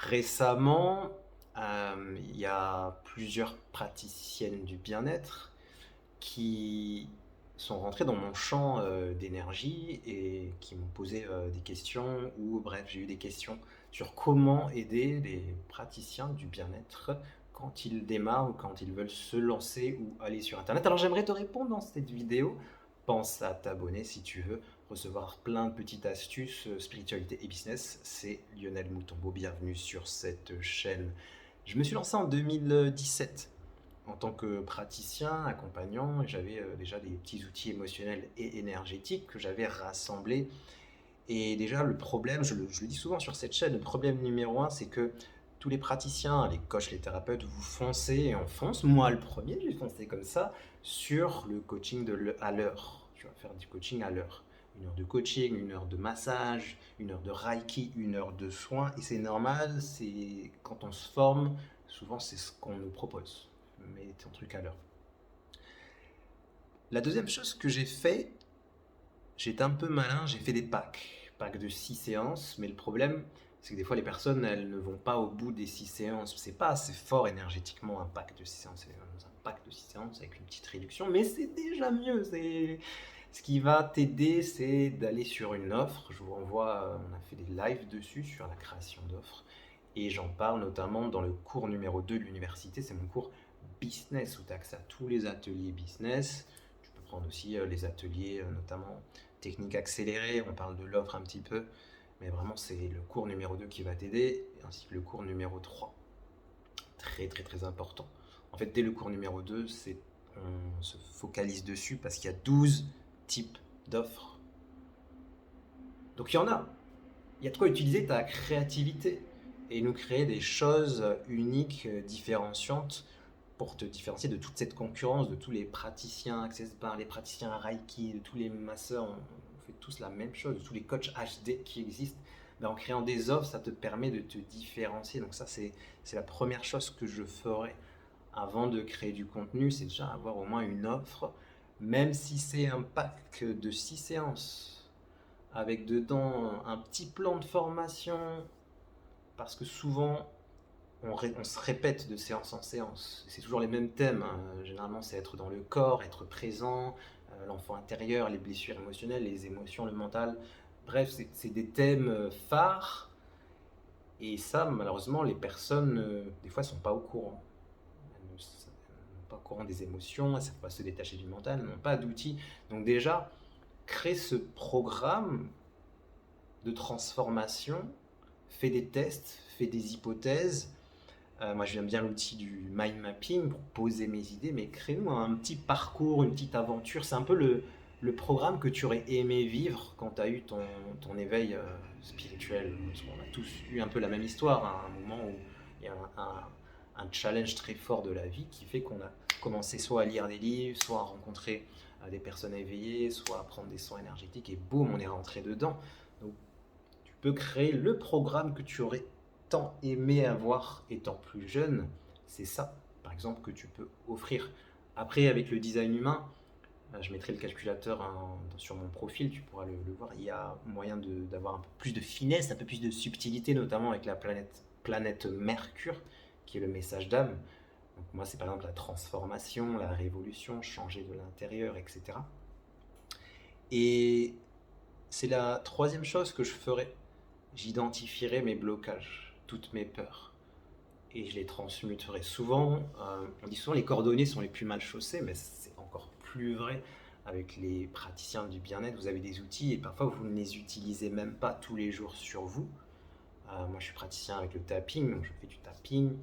Récemment, il y a plusieurs praticiennes du bien-être qui sont rentrées dans mon champ, d'énergie et qui m'ont posé, des questions ou bref, j'ai eu des questions sur comment aider les praticiens du bien-être quand ils démarrent ou quand ils veulent se lancer ou aller sur internet. Alors j'aimerais te répondre dans cette vidéo. Pense à t'abonner si tu veux recevoir plein de petites astuces, spiritualité et business. C'est Lionel Moutombo, bienvenue sur cette chaîne. Je me suis lancé en 2017 en tant que praticien, accompagnant, et j'avais déjà des petits outils émotionnels et énergétiques que j'avais rassemblés. Et déjà, le problème, je le dis souvent sur cette chaîne, le problème numéro un, c'est que tous les praticiens, les coachs, les thérapeutes, vous foncez et on fonce. Moi, le premier, j'ai foncé comme ça sur le coaching à l'heure. Tu vas faire du coaching à l'heure. 1 heure de coaching, 1 heure de massage, 1 heure de reiki, 1 heure de soins. Et c'est normal, c'est quand on se forme, souvent c'est ce qu'on nous propose. Mets ton truc à l'heure. La deuxième chose que j'ai fait, j'étais un peu malin, j'ai fait des packs de 6 séances, mais le problème, c'est que des fois les personnes, elles ne vont pas au bout des 6 séances. C'est pas assez fort énergétiquement un pack de 6 séances, c'est un pack de 6 séances avec une petite réduction, mais c'est déjà mieux. Ce qui va t'aider, c'est d'aller sur une offre. Je vous renvoie, on a fait des lives dessus sur la création d'offres, et j'en parle notamment dans le cours numéro 2 de l'université, c'est mon cours business où tu as accès à tous les ateliers business. Tu peux prendre aussi les ateliers, notamment technique accélérée, on parle de l'offre un petit peu, mais vraiment c'est le cours numéro 2 qui va t'aider, ainsi que le cours numéro 3. Très très très important. En fait, dès le cours numéro 2, on se focalise dessus parce qu'il y a 12 types d'offres. Donc il y a de quoi utiliser ta créativité et nous créer des choses uniques, différenciantes pour te différencier de toute cette concurrence, de tous les praticiens Access Bar, les praticiens Reiki, de tous les masseurs. On fait tous la même chose, de tous les coachs HD qui existent. Ben, en créant des offres, ça te permet de te différencier. Donc ça, c'est la première chose que je ferais avant de créer du contenu, c'est déjà avoir au moins une offre, même si c'est un pack de 6 séances, avec dedans un petit plan de formation, parce que souvent on se répète de séance en séance. C'est toujours les mêmes thèmes, hein. Généralement, c'est être dans le corps, être présent, l'enfant intérieur, les blessures émotionnelles, les émotions, le mental. Bref, c'est des thèmes phares. Et ça, malheureusement, les personnes, des fois, ne sont pas au courant. Elles ne sont pas au courant des émotions, elles ne savent pas se détacher du mental, elles n'ont pas d'outils. Donc déjà, créer ce programme de transformation, fais des tests, fais des hypothèses. Moi, j'aime bien l'outil du mind mapping pour poser mes idées, mais crée-nous un petit parcours, une petite aventure. C'est un peu le programme que tu aurais aimé vivre quand tu as eu ton éveil spirituel. Parce qu'on a tous eu un peu la même histoire, hein, à un moment où il y a un challenge très fort de la vie qui fait qu'on a commencé soit à lire des livres, soit à rencontrer des personnes éveillées, soit à prendre des soins énergétiques, et boum, on est rentré dedans. Donc, tu peux créer le programme que tu aurais tant aimé avoir étant plus jeune. C'est ça, par exemple, que tu peux offrir. Après, avec le design humain, je mettrai le calculateur sur mon profil, tu pourras le voir. Il y a moyen d'avoir un peu plus de finesse, un peu plus de subtilité, notamment avec la planète Mercure, qui est le message d'âme. Donc moi, c'est par exemple la transformation, la révolution, changer de l'intérieur, etc. Et c'est la troisième chose que je ferai. J'identifierai mes blocages, toutes mes peurs, et je les transmuterai. Souvent, on dit souvent les cordonniers sont les plus mal chaussés, mais c'est encore plus vrai avec les praticiens du bien-être. Vous avez des outils et parfois vous ne les utilisez même pas tous les jours sur vous. Moi, je suis praticien avec le tapping, donc je fais du tapping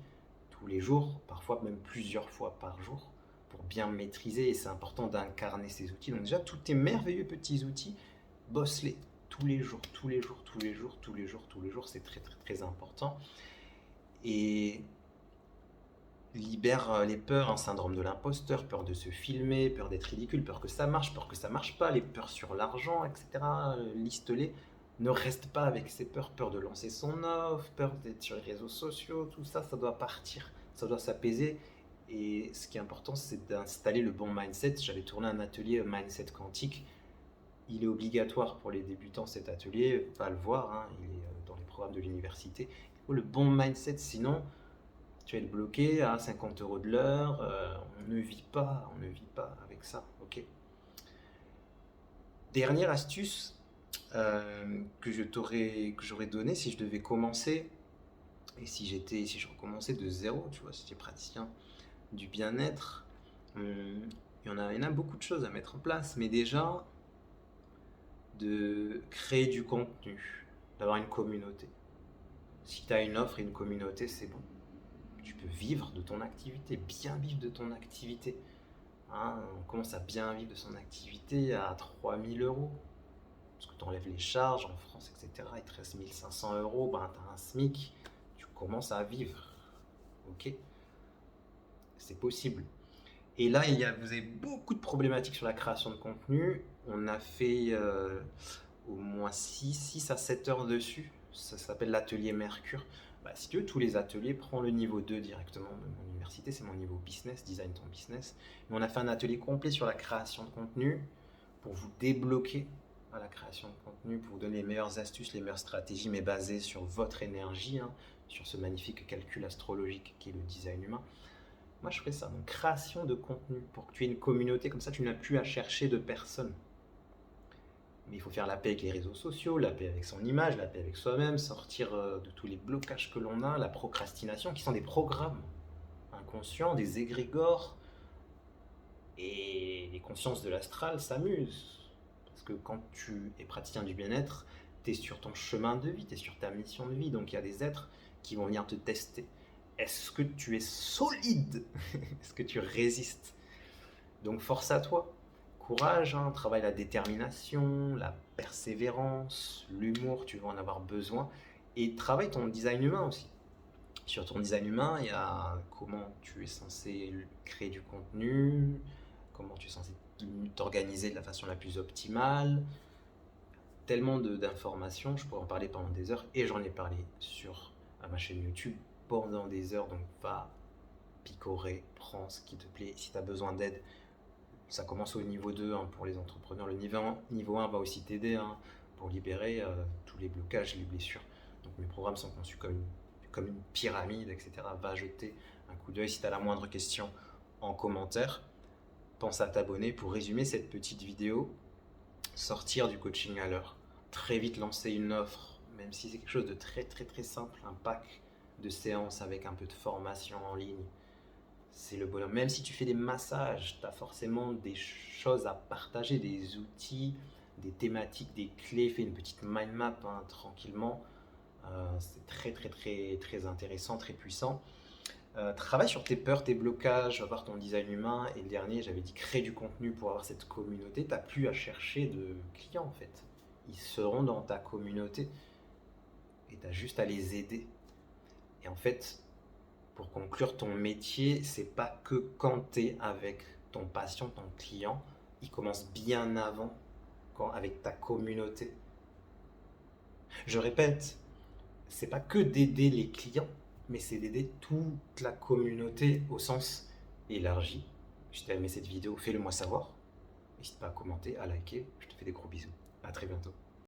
tous les jours, parfois même plusieurs fois par jour, pour bien maîtriser. Et c'est important d'incarner ces outils. Donc déjà, tous tes merveilleux petits outils, bosse-les tous les jours, tous les jours, tous les jours, tous les jours, tous les jours. C'est très, très, très important. Et libère les peurs, un syndrome de l'imposteur, peur de se filmer, peur d'être ridicule, peur que ça marche, peur que ça marche pas, les peurs sur l'argent, etc. Liste-les. Ne reste pas avec ces peurs, peur de lancer son offre, peur d'être sur les réseaux sociaux, tout ça, ça doit partir, ça doit s'apaiser. Et ce qui est important, c'est d'installer le bon mindset. J'avais tourné un atelier mindset quantique. Il est obligatoire pour les débutants, cet atelier. Va le voir, hein, il est dans les programmes de l'université. Il faut le bon mindset, sinon tu vas être bloqué à 50 euros de l'heure. On ne vit pas avec ça. Ok. Dernière astuce que j'aurais donnée si je devais commencer et si je recommençais de zéro, tu vois, si j'étais praticien du bien-être, il y en a beaucoup de choses à mettre en place, mais déjà de créer du contenu, d'avoir une communauté. Si tu as une offre et une communauté, c'est bon. Tu peux vivre de ton activité, bien vivre de ton activité. Hein, on commence à bien vivre de son activité à 3 000 euros. Parce que tu enlèves les charges en France, etc. Il te reste 1 500 euros, ben, tu as un SMIC, tu commences à vivre. Ok. C'est possible. Et là, vous avez beaucoup de problématiques sur la création de contenu. On a fait au moins 6 à 7 heures dessus. Ça s'appelle l'atelier Mercure. Bah, si tu veux, tous les ateliers, prends le niveau 2 directement de mon université. C'est mon niveau business, design ton business. Mais on a fait un atelier complet sur la création de contenu pour vous débloquer à la création de contenu, pour vous donner les meilleures astuces, les meilleures stratégies, mais basées sur votre énergie, hein, sur ce magnifique calcul astrologique qui est le design humain. Moi, je ferais ça. Donc, création de contenu pour que tu aies une communauté. Comme ça, tu n'as plus à chercher de personnes. Mais il faut faire la paix avec les réseaux sociaux, la paix avec son image, la paix avec soi-même, sortir de tous les blocages que l'on a, la procrastination, qui sont des programmes inconscients, des égrégores. Et les consciences de l'astral s'amusent. Parce que quand tu es praticien du bien-être, tu es sur ton chemin de vie, tu es sur ta mission de vie. Donc, il y a des êtres qui vont venir te tester. Est-ce que tu es solide? Est-ce que tu résistes? Donc force à toi, courage, hein, travaille la détermination, la persévérance, l'humour, tu vas en avoir besoin. Et travaille ton design humain aussi. Sur ton design humain, il y a comment tu es censé créer du contenu, comment tu es censé t'organiser de la façon la plus optimale. Tellement d'informations, je pourrais en parler pendant des heures, et j'en ai parlé sur ma chaîne YouTube pendant des heures, donc va picorer, prends ce qui te plaît. Si tu as besoin d'aide, ça commence au niveau 2 hein, pour les entrepreneurs. Le niveau 1 va aussi t'aider hein, pour libérer tous les blocages, les blessures. Donc mes programmes sont conçus comme une pyramide, etc. Va jeter un coup d'œil. Si tu as la moindre question en commentaire, pense à t'abonner. Pour résumer cette petite vidéo, sortir du coaching à l'heure, très vite lancer une offre, même si c'est quelque chose de très très très simple, un pack de séances avec un peu de formation en ligne, c'est le bonheur. Même si tu fais des massages, tu as forcément des choses à partager, des outils, des thématiques, des clés. Fais une petite mind map hein, tranquillement. C'est très très très très intéressant, très puissant. Travaille sur tes peurs, tes blocages, avoir ton design humain. Et le dernier, j'avais dit créer du contenu pour avoir cette communauté. Tu n'as plus à chercher de clients en fait. Ils seront dans ta communauté et tu as juste à les aider. Et en fait, pour conclure, ton métier, c'est pas que quand tu es avec ton patient, ton client. Il commence bien avant, avec ta communauté. Je répète, c'est pas que d'aider les clients, mais c'est d'aider toute la communauté au sens élargi. Si tu as aimé cette vidéo, fais-le moi savoir. N'hésite pas à commenter, à liker. Je te fais des gros bisous. À très bientôt.